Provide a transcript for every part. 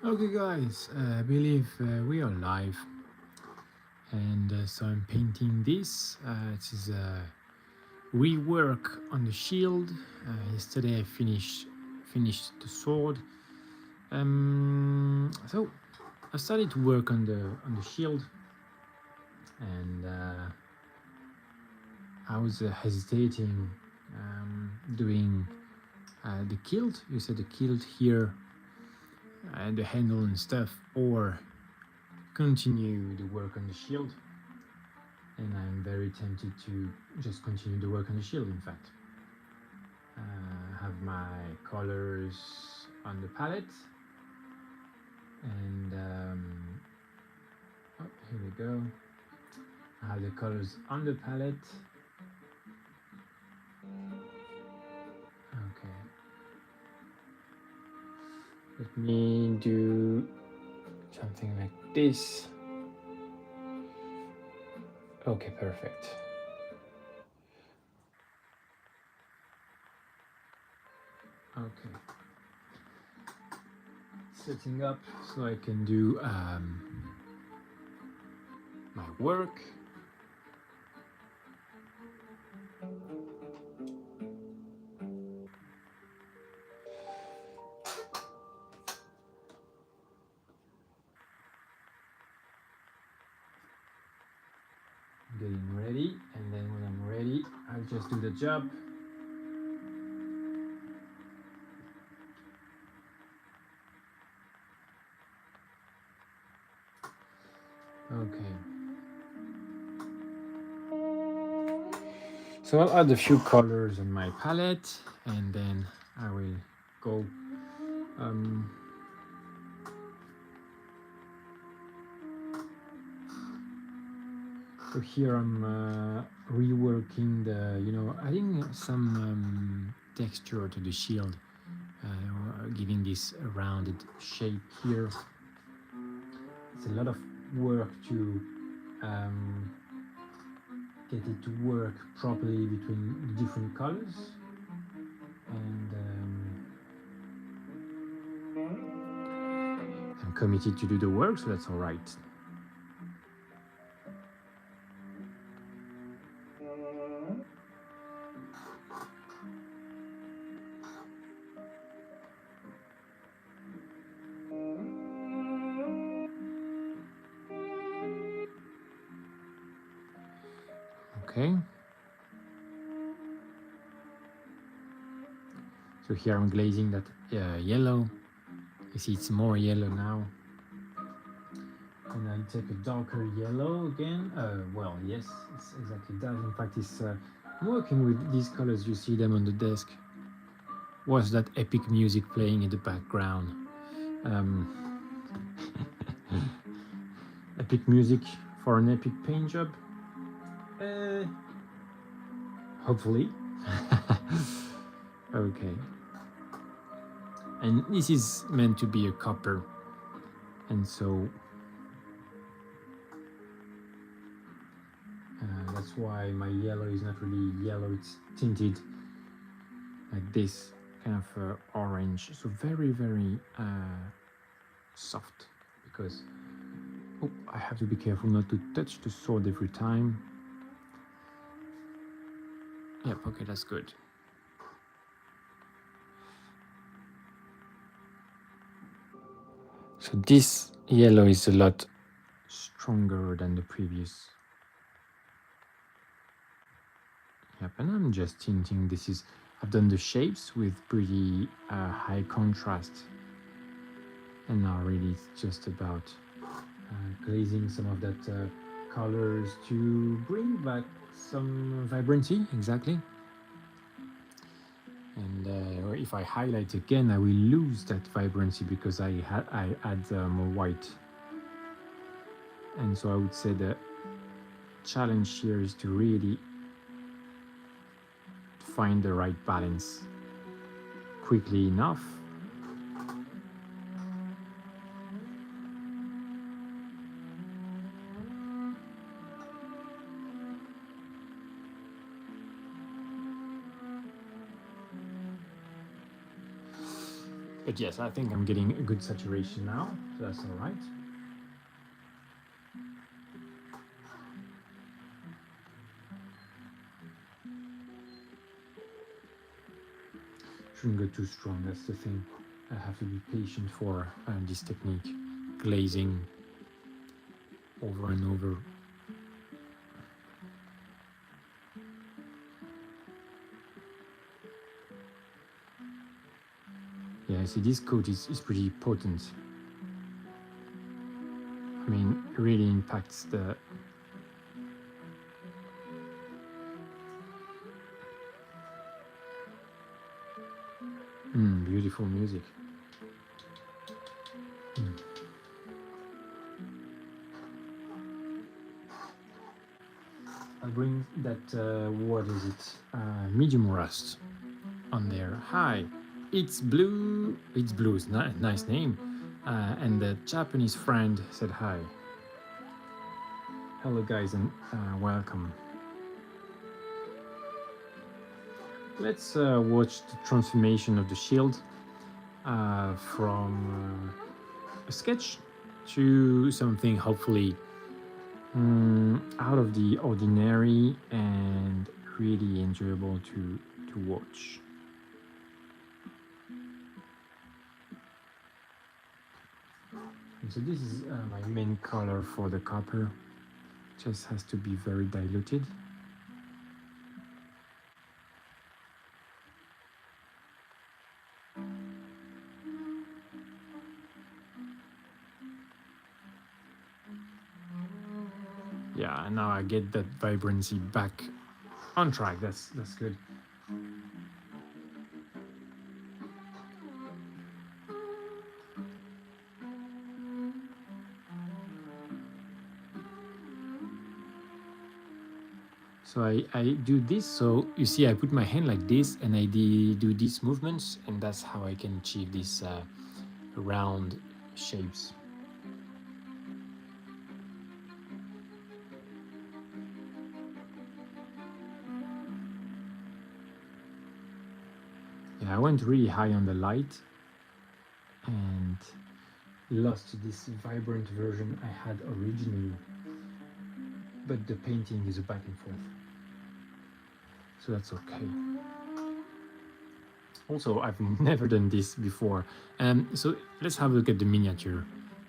Okay, guys, I believe we are live, and so I'm painting this. It is a rework on the shield. Yesterday I finished the sword. So I started to work on the shield, and I was hesitating doing the kilt. You said the kilt here and the handle and stuff, or continue the work on the shield. And I'm very tempted to just continue the work on the shield. In fact, have my colors on the palette, and oh, here we go. I have the colors on the palette. Okay, let me do something like this. Okay, perfect. Okay, setting up so I can do my work. Getting ready, and then when I'm ready, I'll just do the job. Okay. So I'll add a few colors on my palette, and then I will go so here I'm reworking the, adding some texture to the shield, giving this rounded shape here. It's a lot of work to get it to work properly between the different colors, and I'm committed to do the work, so that's all right. Okay. So here I'm glazing that yellow. You see it's more yellow now. And I'll take a darker yellow again. Well, yes, it's exactly that. In fact, I'm working with these colors. You see them on the desk. Was that epic music playing in the background? Epic music for an epic paint job? Hopefully. Okay. And this is meant to be a copper, and so that's why my yellow is not really yellow, it's tinted like this, kind of orange, so very, very soft, because I have to be careful not to touch the sword every time. Yep, okay, that's good. So this yellow is a lot stronger than the previous. Yep, and I'm just tinting. I've done the shapes with pretty high contrast, and now really it's just about glazing some of that colors to bring back some vibrancy. Exactly. And if I highlight again, I will lose that vibrancy because I add more white. And so I would say the challenge here is to really find the right balance quickly enough. But yes, I think I'm getting a good saturation now, so that's all right. Shouldn't go too strong, that's the thing. I have to be patient for this technique, glazing over and over. Yeah, see, this coat is pretty potent. I mean, it really impacts the... beautiful music. I'll bring that, what is it, medium rust on there. Hi, it's Blue. It's Blue's nice name. And the Japanese friend said hi. Hello guys and welcome. Let's watch the transformation of the shield from a sketch to something hopefully out of the ordinary and really enjoyable to watch. And so this is my main color for the copper. Just has to be very diluted. Yeah, and now I get that vibrancy back on track. That's good. So I do this, so you see I put my hand like this and I do these movements, and that's how I can achieve these round shapes. Yeah, I went really high on the light and lost this vibrant version I had originally, but the painting is a back and forth, so that's okay. Also, I've never done this before, so let's have a look at the miniature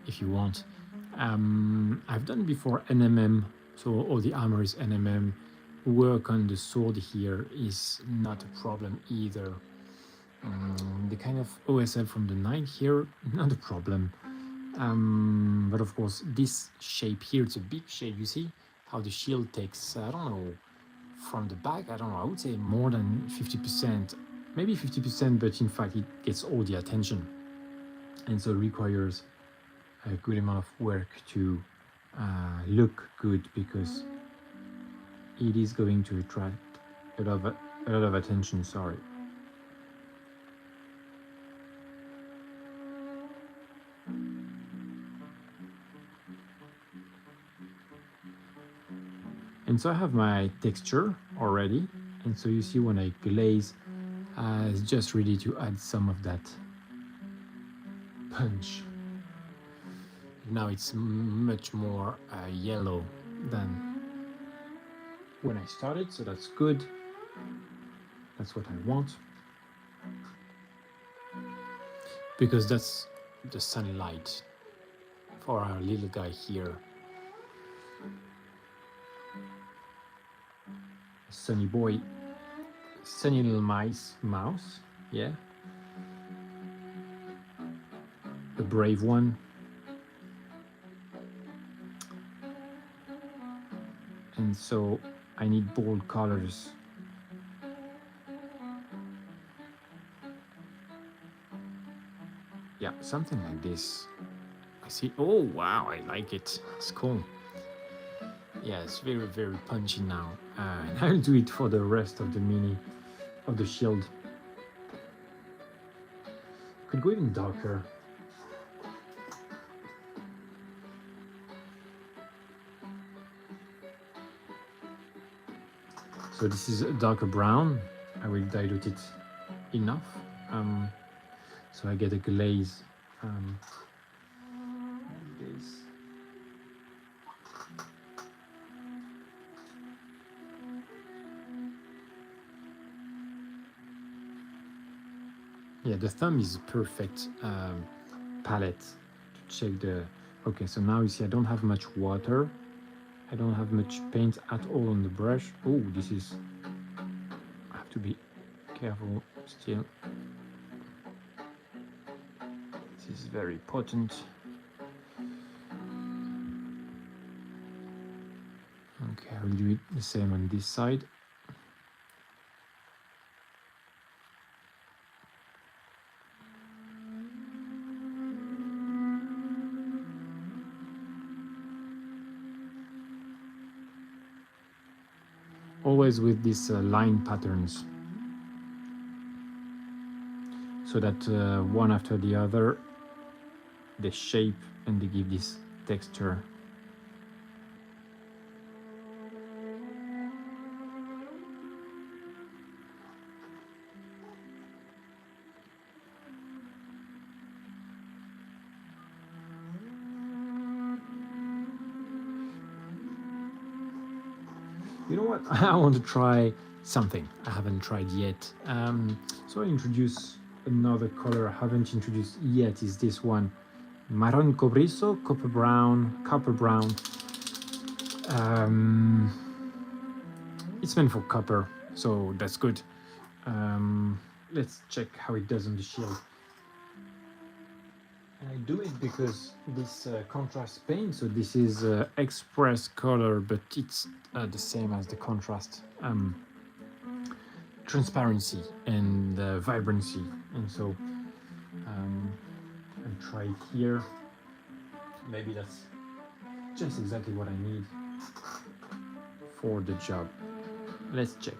if you want. I've done before NMM, so all the armor is NMM. Work on the sword here is not a problem either. The kind of OSL from the 9 here, not a problem. But of course, this shape here, it's a big shape. You see how the shield takes, I don't know, from the back, I don't know, I would say more than 50%, maybe 50%, but in fact, it gets all the attention. And so it requires a good amount of work to look good, because it is going to attract a lot of attention, sorry. And so I have my texture already, and so you see when I glaze, it's just ready to add some of that punch. Now it's much more yellow than when I started, so that's good. That's what I want, because that's the sunlight for our little guy here. Sunny boy, sunny little mouse, yeah. The brave one. And so I need bold colors. Yeah, something like this. I see, oh wow, I like it, it's cool. Yeah, it's very, very punchy now. And I'll do it for the rest of the of the shield. Could go even darker. So this is a darker brown. I will dilute it enough. so I get a glaze like this. Yeah, the thumb is a perfect palette to check the... Okay, so now you see I don't have much water. I don't have much paint at all on the brush. Oh, this is... I have to be careful still. This is very potent. Okay, I will do it the same on this side. Always with these line patterns, so that one after the other they shape and they give this texture. You know what? I want to try something I haven't tried yet. So I introduce another color I haven't introduced yet, is this one. Marron cobrizo, copper brown. It's meant for copper, so that's good. Let's check how it does on the shield. And I do it because this contrast paint, so this is express color, but it's the same as the contrast transparency and vibrancy. And so I'll try it here. Maybe that's just exactly what I need for the job. Let's check.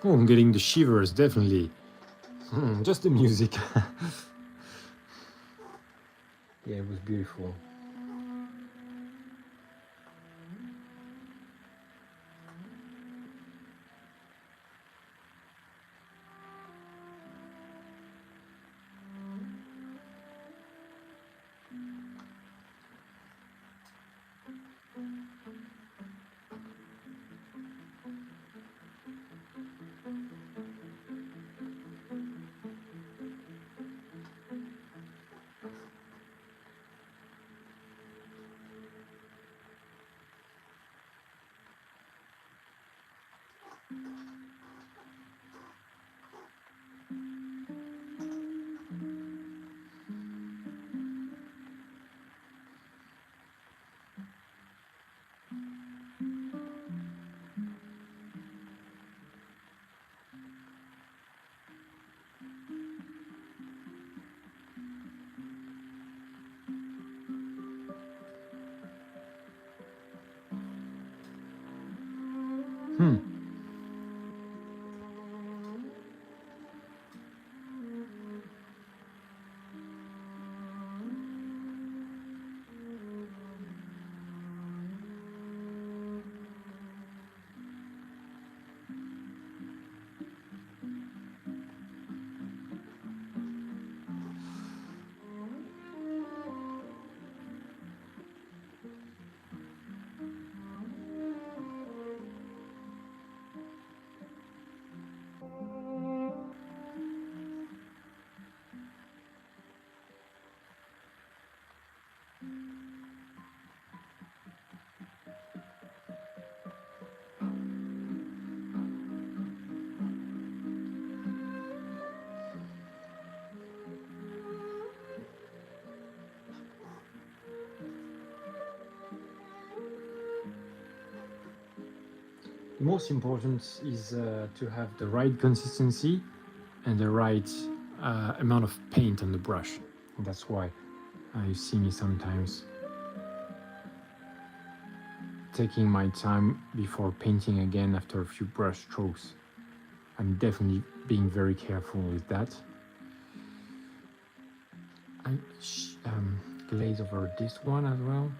Oh, I'm getting the shivers, definitely. Just the music. Yeah, it was beautiful. The most important is to have the right consistency and the right amount of paint on the brush. And that's why you see me sometimes taking my time before painting again after a few brush strokes. I'm definitely being very careful with that. I glaze over this one as well.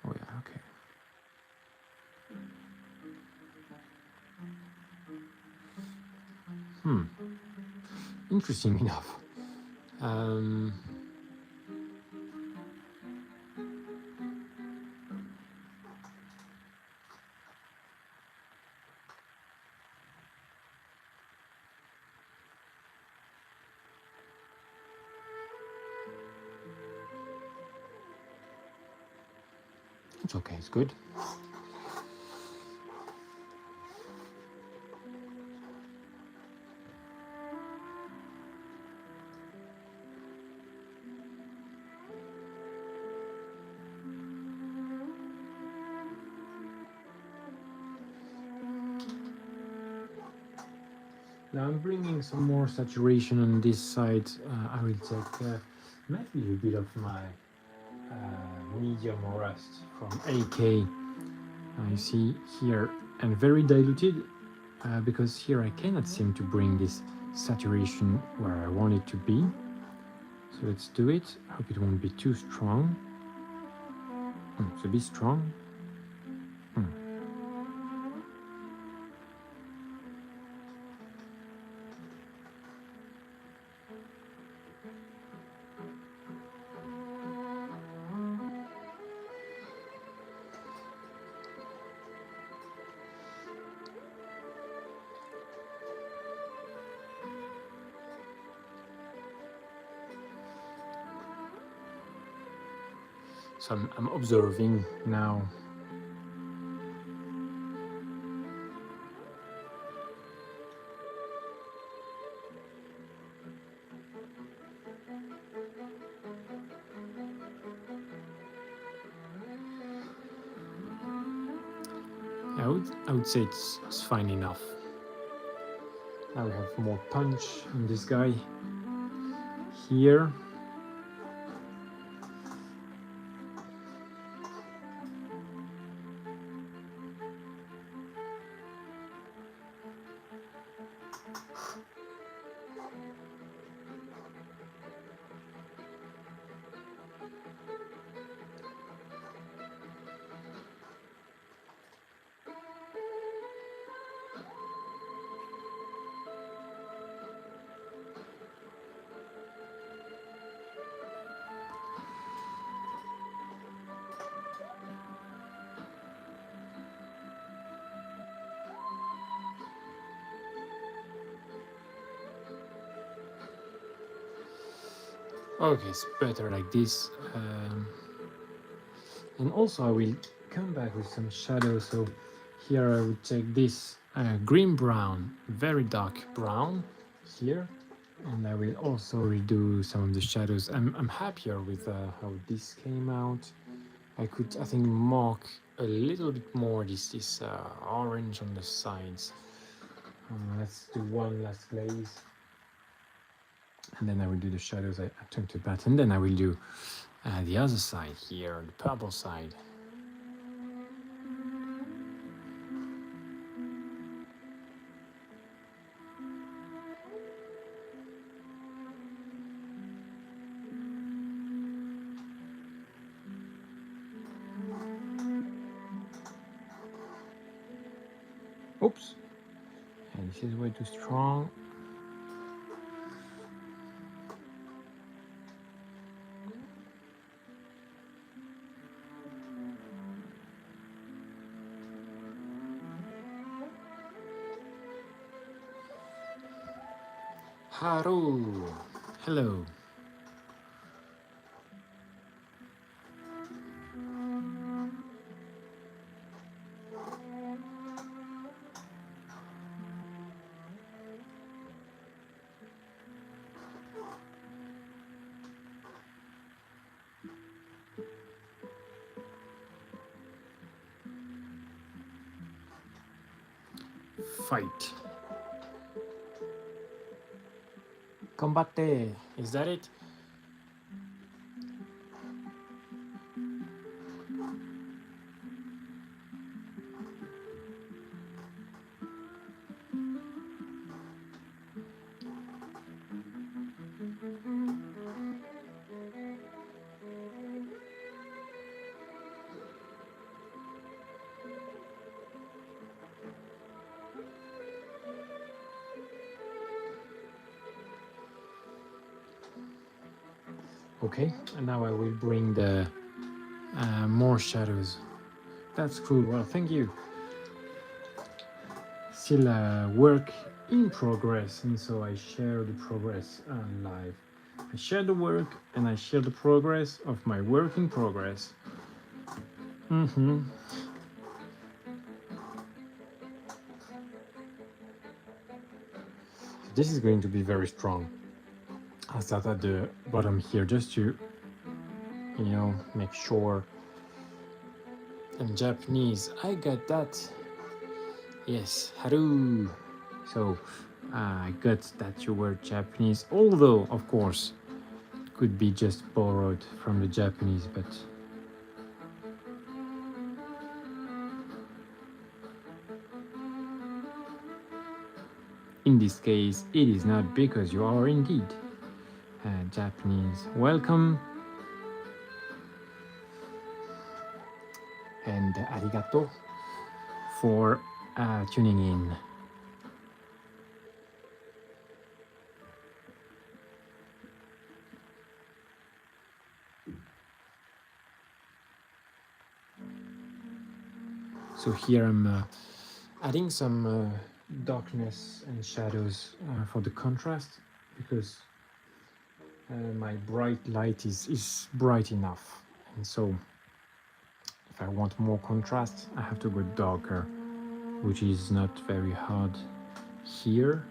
Oh yeah, okay. Interesting enough. It's okay, it's good. Now I'm bringing some more saturation on this side. I will take maybe a bit of my medium rust from AK. You see here, and very diluted because here I cannot seem to bring this saturation where I want it to be. So let's do it. I hope it won't be too strong. It's a bit strong. So I'm observing now. I would say it's fine enough. Now we have more punch on this guy here. Okay, it's better like this. And also I will come back with some shadow. So here I would take this green brown, very dark brown here, and I will also redo some of the shadows. I'm happier with how this came out. I think mark a little bit more this orange on the sides. Let's do one last glaze. And then I will do the shadows I talked about, and then I will do the other side here, the purple side. Oops, and this is way too strong. Haru, hello. fight. Combate, is that it? Okay, and now I will bring the more shadows. That's cool. Well, thank you. Still work in progress, and so I share the progress live. I share the work and I share the progress of my work in progress. This is going to be very strong. I'll start at the bottom here just to, you know, make sure. In Japanese, I got that. Yes, haru. So I got that you were Japanese, although of course it could be just borrowed from the Japanese, but in this case it is not, because you are indeed Japanese. Welcome and arigato for tuning in. So here I'm adding some darkness and shadows for the contrast, because my bright light is bright enough, and so if I want more contrast I have to go darker, which is not very hard here.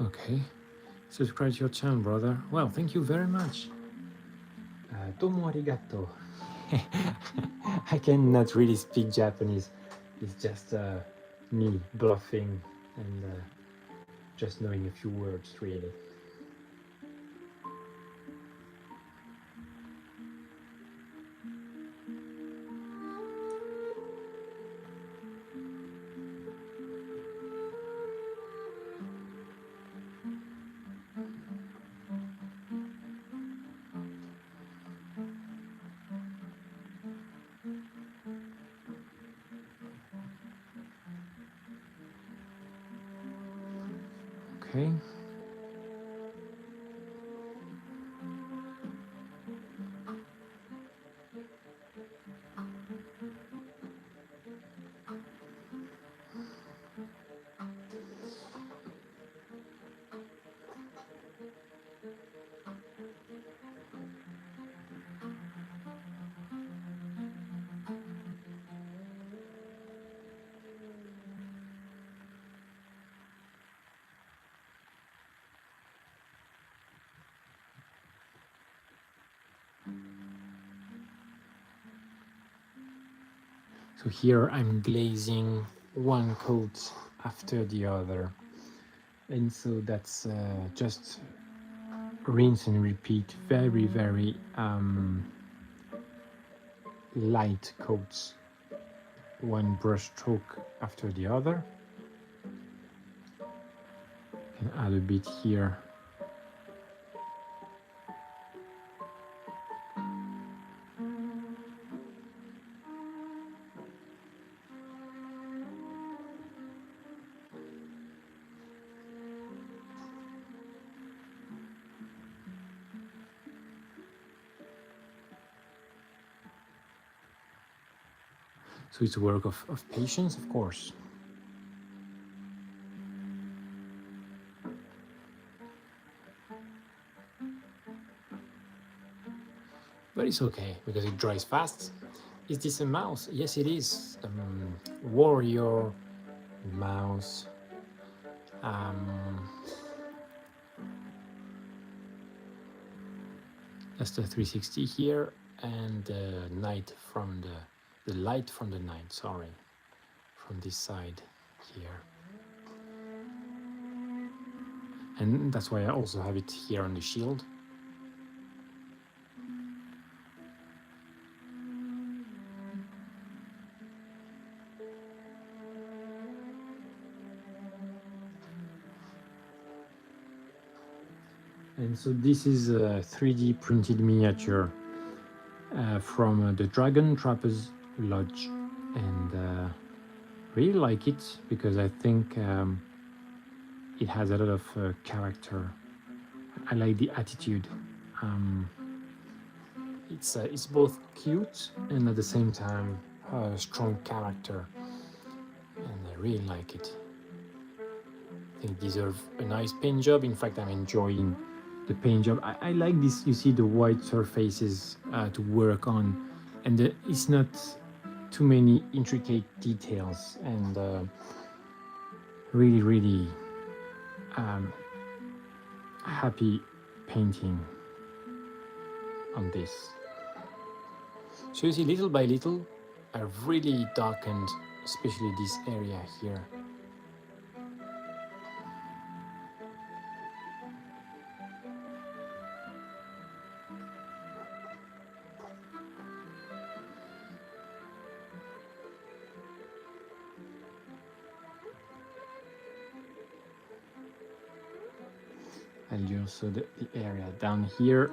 Okay, subscribe to your channel, brother. Well, thank you very much. Domo arigato. I cannot really speak Japanese. It's just me bluffing and just knowing a few words, really. Okay. So here I'm glazing one coat after the other, and so that's just rinse and repeat, very light coats, one brush stroke after the other. And add a bit here. So it's a work of patience, of course. but it's okay because it dries fast. Is this a mouse? Yes, it is. Warrior mouse. That's the 360 here, and the night from the light from the night. Sorry, from this side here, and that's why I also have it here on the shield. And so this is a 3D printed miniature from the Dragon Trappers Lodge, and really like it because I think it has a lot of character. I like the attitude. It's both cute and at the same time a strong character, and I really like it. I think it deserves a nice paint job. In fact, I'm enjoying the paint job. I like this. You see the white surfaces to work on, and it's not too many intricate details, and really happy painting on this. So you see, little by little, I've really darkened, especially this area here. I'll do also the area down here,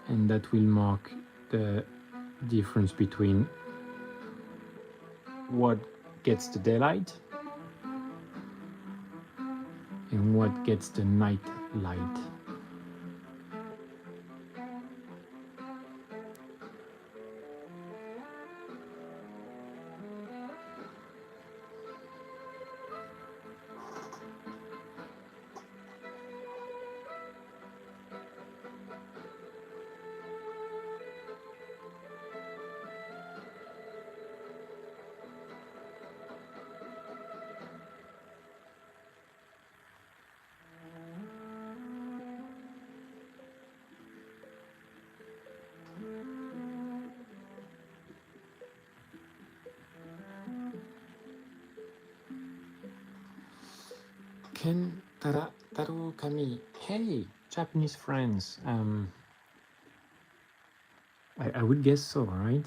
and that will mark the difference between what gets the daylight and what gets the night light. Ken Taru Kami. Hey, Japanese friends. I would guess so, right?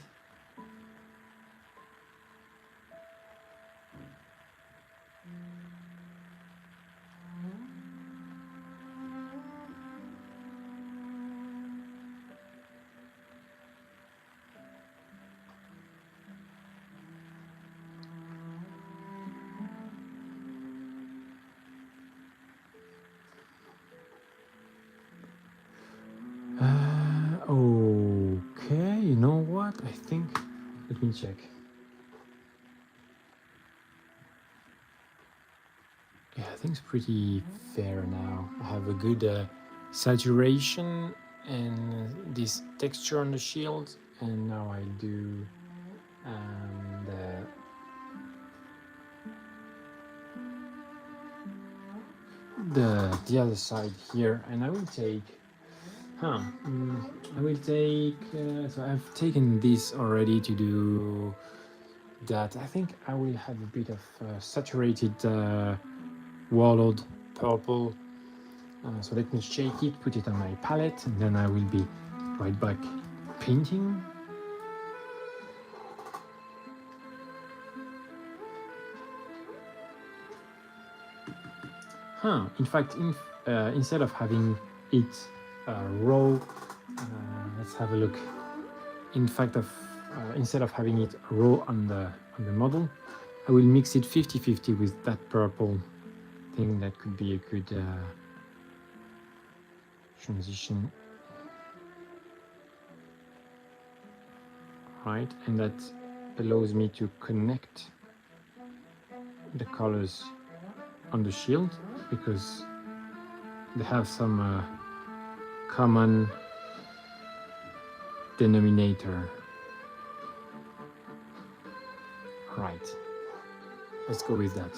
Okay, you know what? I think, let me check. Yeah, I think it's pretty fair now. I have a good saturation and this texture on the shield, and now I do the other side here, and I will take I will take so I've taken this already to do that. I think I will have a bit of saturated warlord purple, so let me shake it, put it on my palette, and then I will be right back painting. In fact, instead of having it raw, let's have a look. In fact, instead of having it raw on the model, I will mix it 50-50 with that purple thing. That could be a good transition, right? And that allows me to connect the colors on the shield, because they have some common denominator. Right, let's go with that.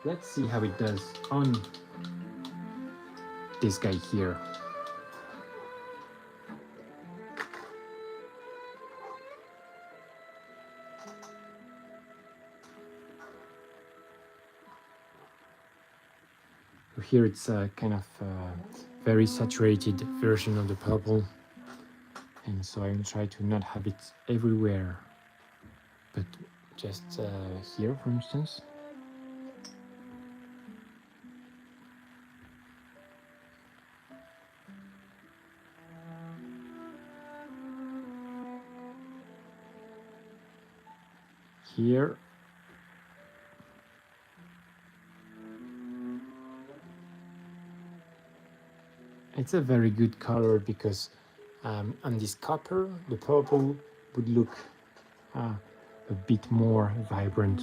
Let's see how it does on this guy here. So here it's a kind of very saturated version of the purple, and so I'm trying to not have it everywhere, but just here, for instance. Here. It's a very good color because on this copper, the purple would look a bit more vibrant.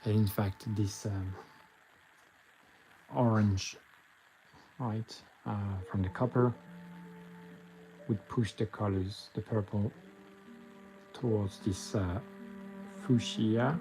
And in fact, this orange, right, from the copper would push the colors, the purple, towards this fuchsia.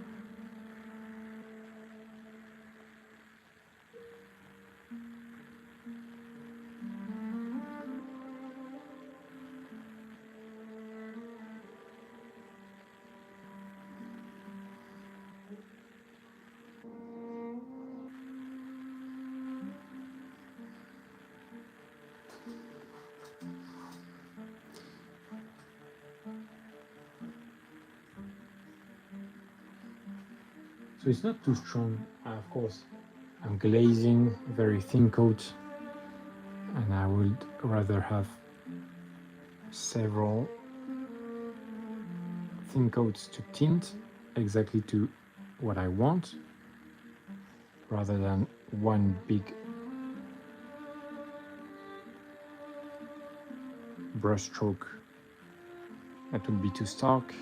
So it's not too strong, of course. I'm glazing, very thin coat, and I would rather have several thin coats to tint exactly to what I want, rather than one big brush stroke that would be too stark.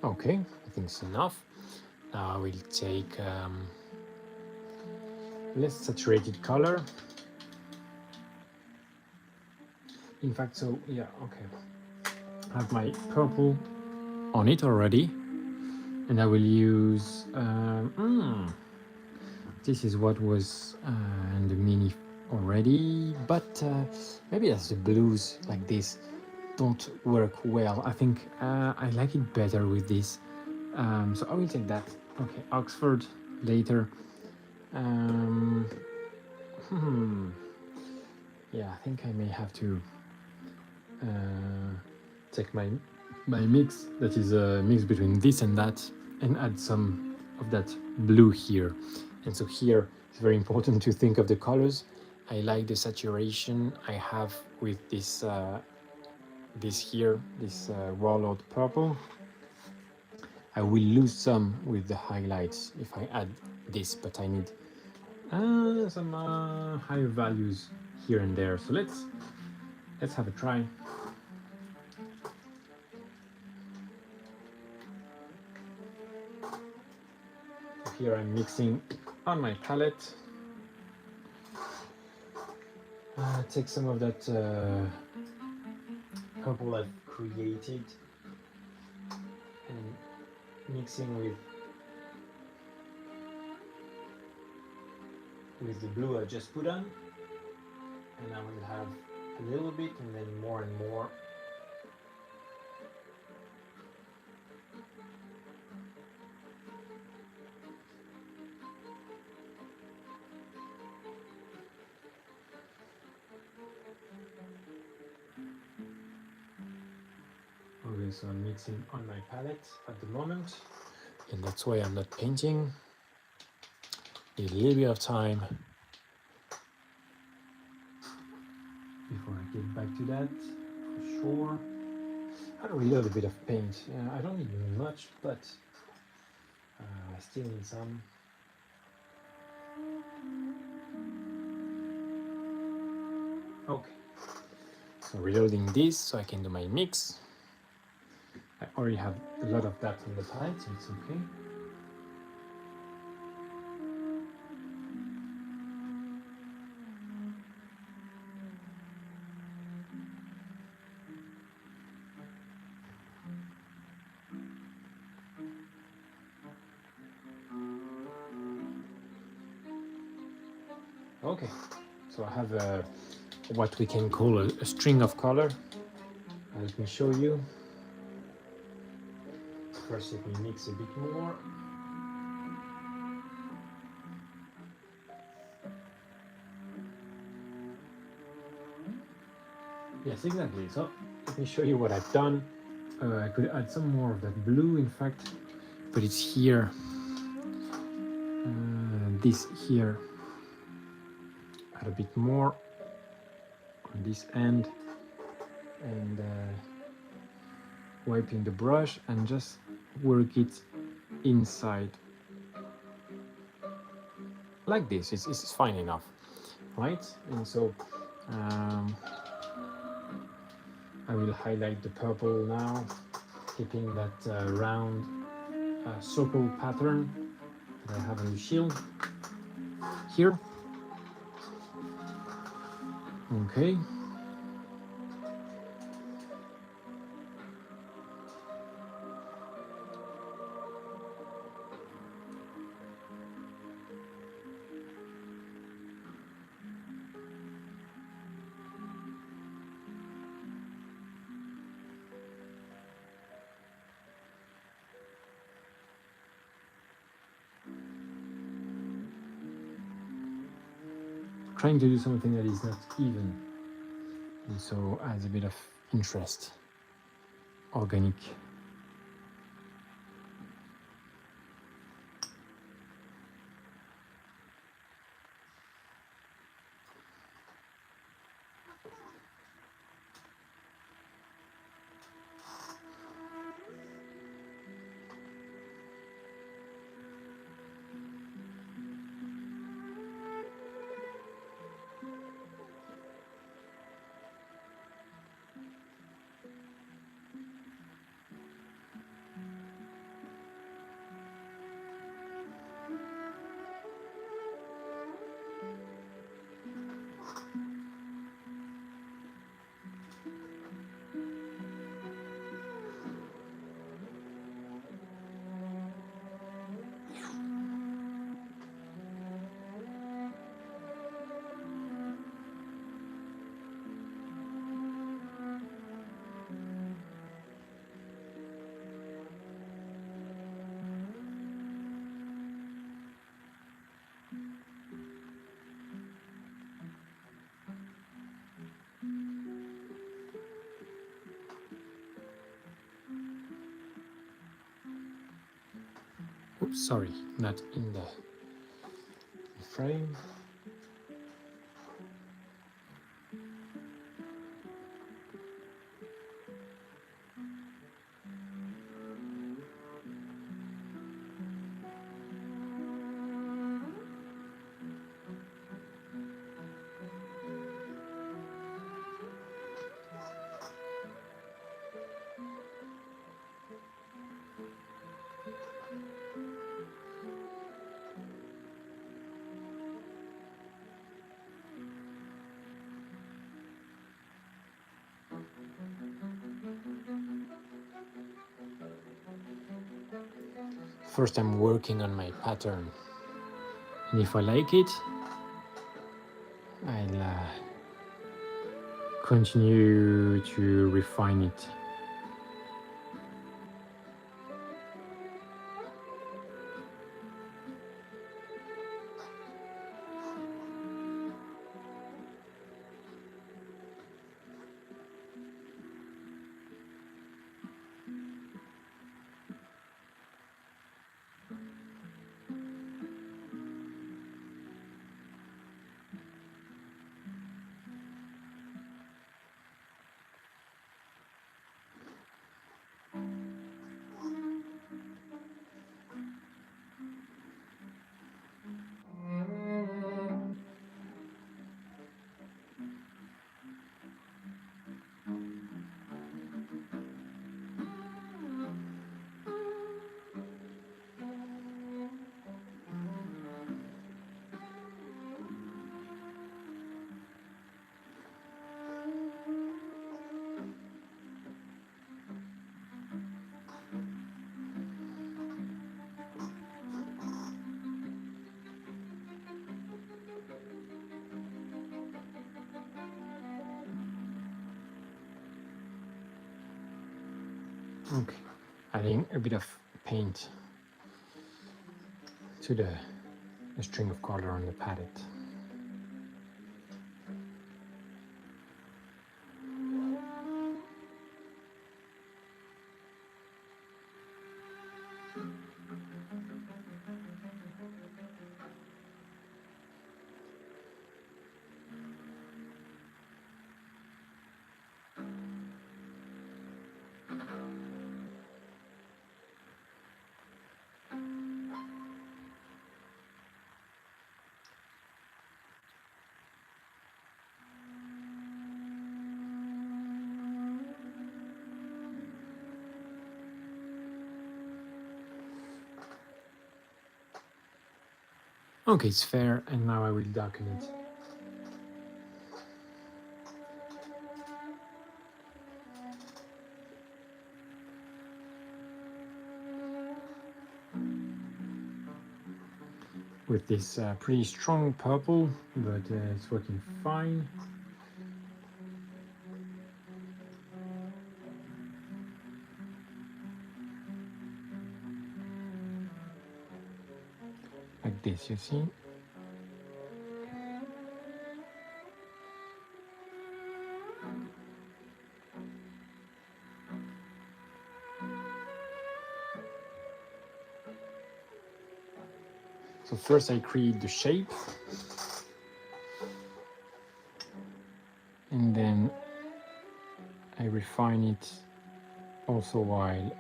Okay, I think it's enough. Now I will take less saturated color. In fact, so yeah, okay. I have my purple on it already, and I will use this is what was in the mini already, but maybe as the blues like this don't work well. I think I like it better with this, so I will take that. Okay, Oxford later. Yeah, I think I may have to take my mix, that is a mix between this and that, and add some of that blue here. And so here it's very important to think of the colors. I like the saturation I have with this this warlord purple. I will lose some with the highlights if I add this, but I need some higher values here and there. So let's have a try. So here I'm mixing on my palette. Take some of that purple I've created and mixing with the blue I just put on, and I will have a little bit and then more and more. Okay, so I'm mixing on my palette at the moment, and that's why I'm not painting. Need a little bit of time before I get back to that, for sure. I really need a bit of paint. I don't need much, but I still need some. Okay, so reloading this so I can do my mix. I already have a lot of that on the palette, so it's okay. Okay, so I have what we can call a string of color. Let me show you. First, let me mix a bit more. Yes, exactly. So let me show you what I've done. I could add some more of that blue, in fact, but it's here. This here. Add a bit more on this end, and wiping the brush and just work it inside like this. It's fine enough, right? And so I will highlight the purple now, keeping that round circle pattern that I have on the shield here. Okay. Trying to do something that is not even, and so adds a bit of interest, organic. Oops, sorry, not in the frame. First I'm working on my pattern, and if I like it, I'll continue to refine it. Okay, adding a bit of paint to the string of color on the palette. Okay, it's fair, and now I will darken it. With this pretty strong purple, but it's working fine. Like this, you see? So first I create the shape, and then I refine it also while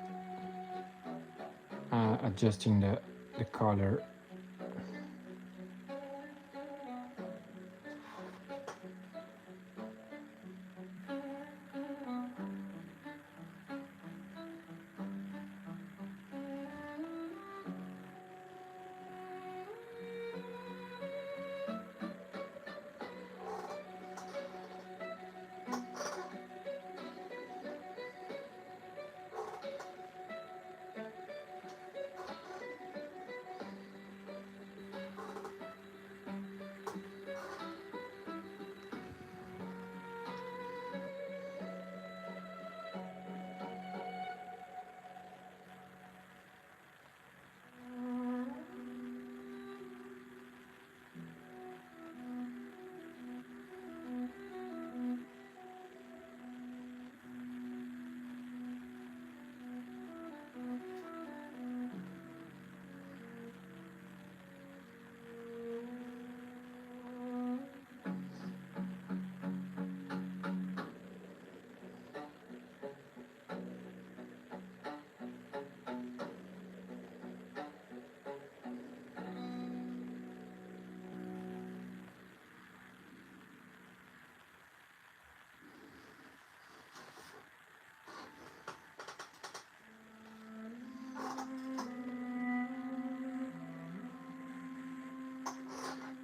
adjusting the color.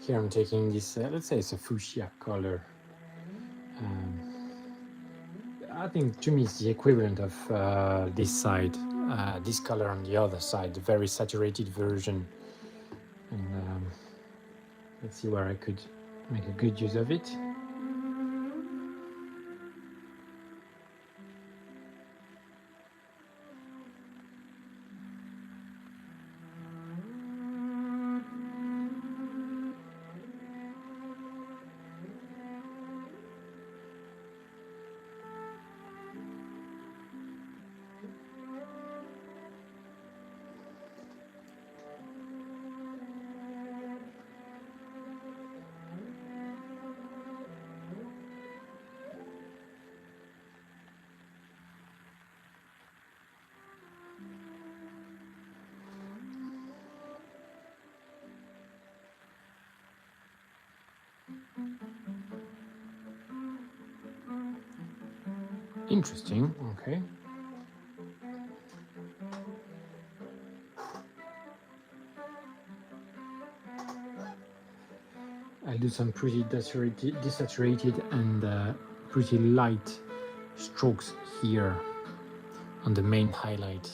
Here I'm taking this, let's say it's a fuchsia color. I think to me it's the equivalent of this side, this color on the other side, the very saturated version. And let's see where I could make a good use of it. Interesting, okay. I'll do some pretty desaturated and pretty light strokes here on the main highlight.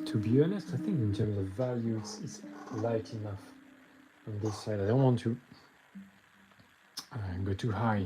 To be honest, I think in terms of value, it's light enough on this side. I don't want to go too high.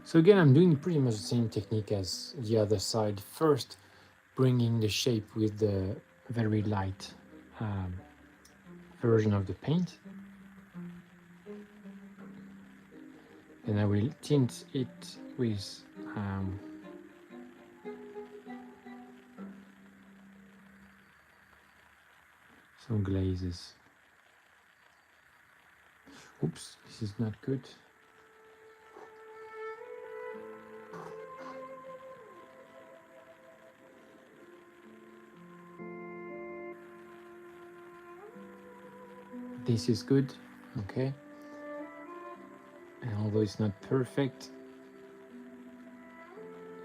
So again, I'm doing pretty much the same technique as the other side. First, bringing the shape with the very light version of the paint. Then I will tint it with some glazes. Oops, this is not good. This is good, okay. And although it's not perfect,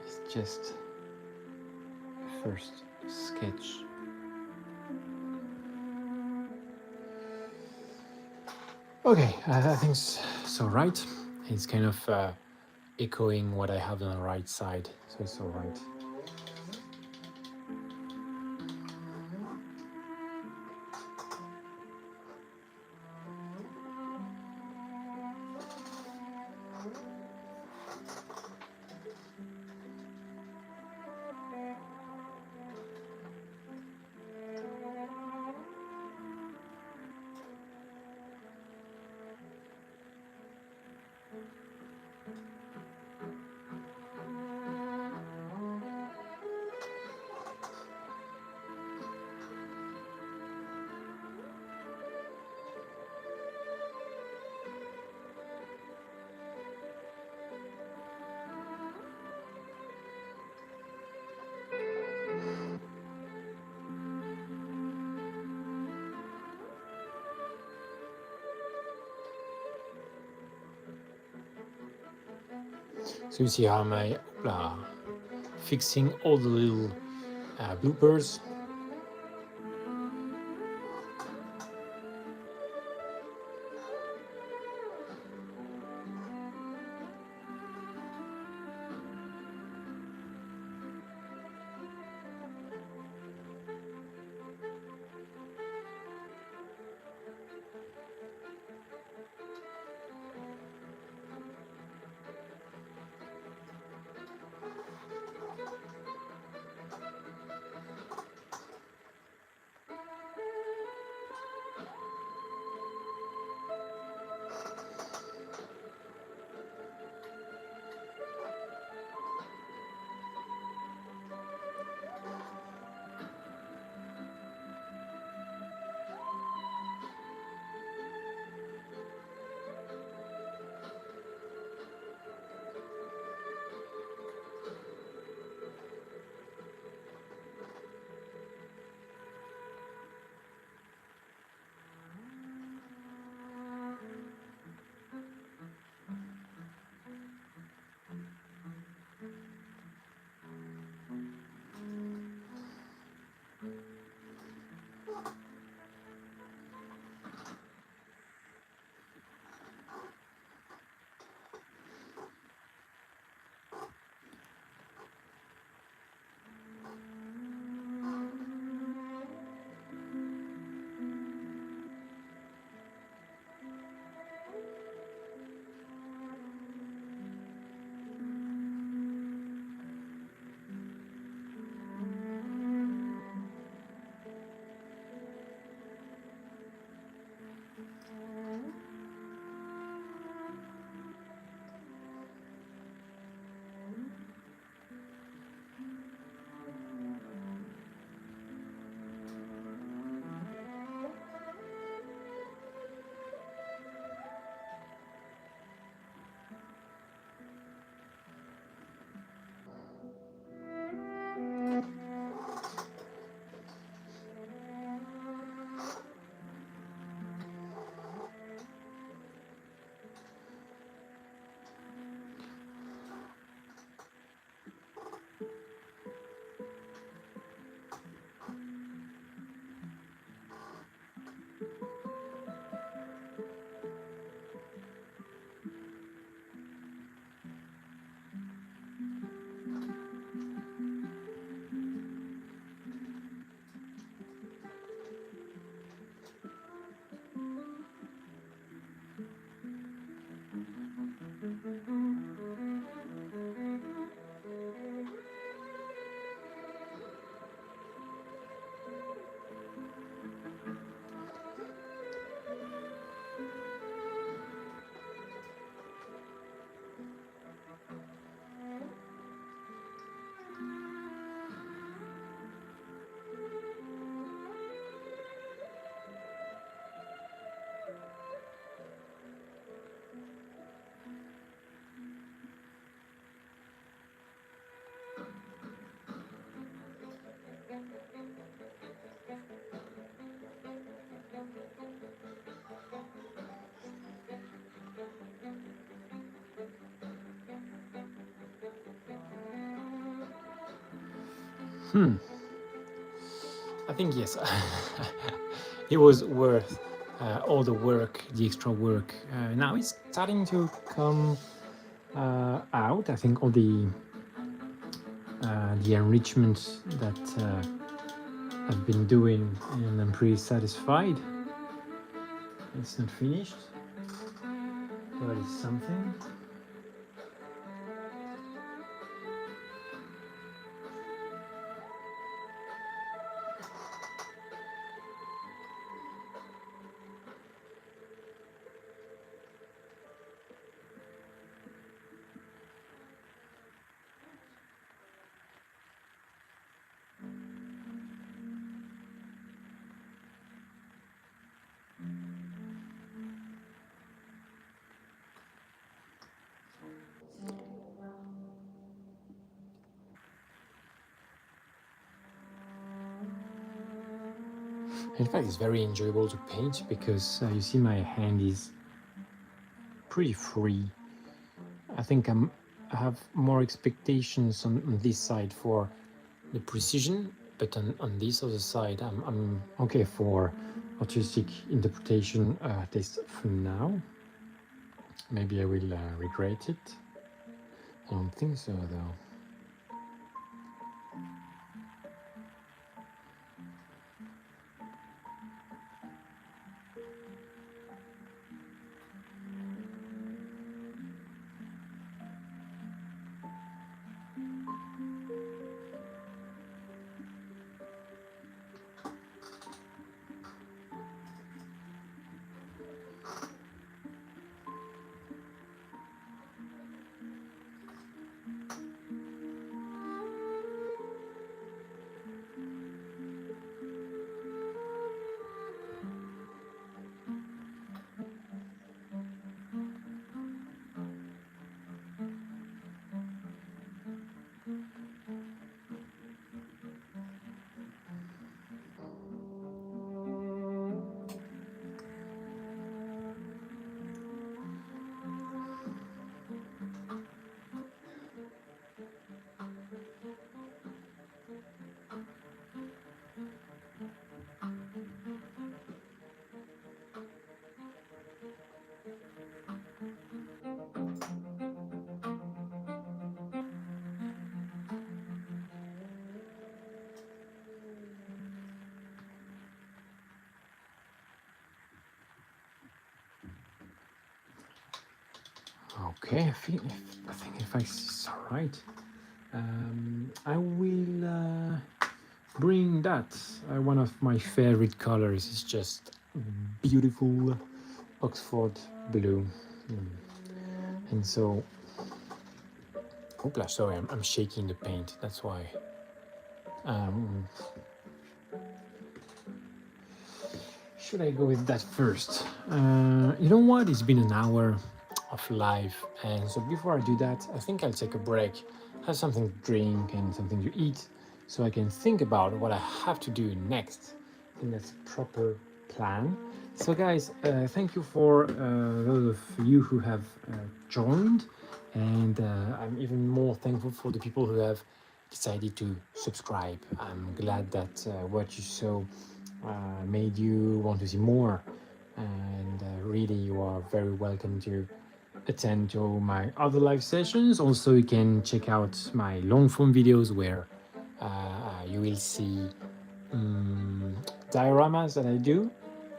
it's just a first sketch. Okay, I think it's all right. It's kind of echoing what I have on the right side, so it's all right. So you see how I'm fixing all the little bloopers. I think yes. It was worth all the work, the extra work. Now it's starting to come out. I think all the enrichments that I've been doing, and I'm pretty satisfied. It's not finished, but it's something. In fact, it's very enjoyable to paint because you see my hand is pretty free. I think I have more expectations on this side for the precision, but on this other side, I'm okay for artistic interpretation test for now. Maybe I will regret it. I don't think so, though. Okay, I think if it's all right, I will bring that. One of my favorite colors is just beautiful Oxford blue, and so. Oopla, sorry, I'm shaking the paint. That's why. Should I go with that first? You know what? It's been an hour of live, and so before I do that, I think I'll take a break, have something to drink and something to eat, so I can think about what I have to do next. I think that's a proper plan. So guys, thank you for those of you who have joined, and I'm even more thankful for the people who have decided to subscribe. I'm glad that what you saw made you want to see more, and really you are very welcome to attend to my other live sessions. Also, you can check out my long form videos where you will see dioramas that I do,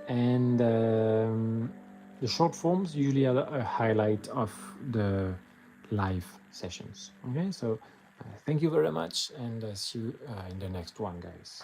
and the short forms usually are a highlight of the live sessions. Okay, so thank you very much, and see you in the next one, guys.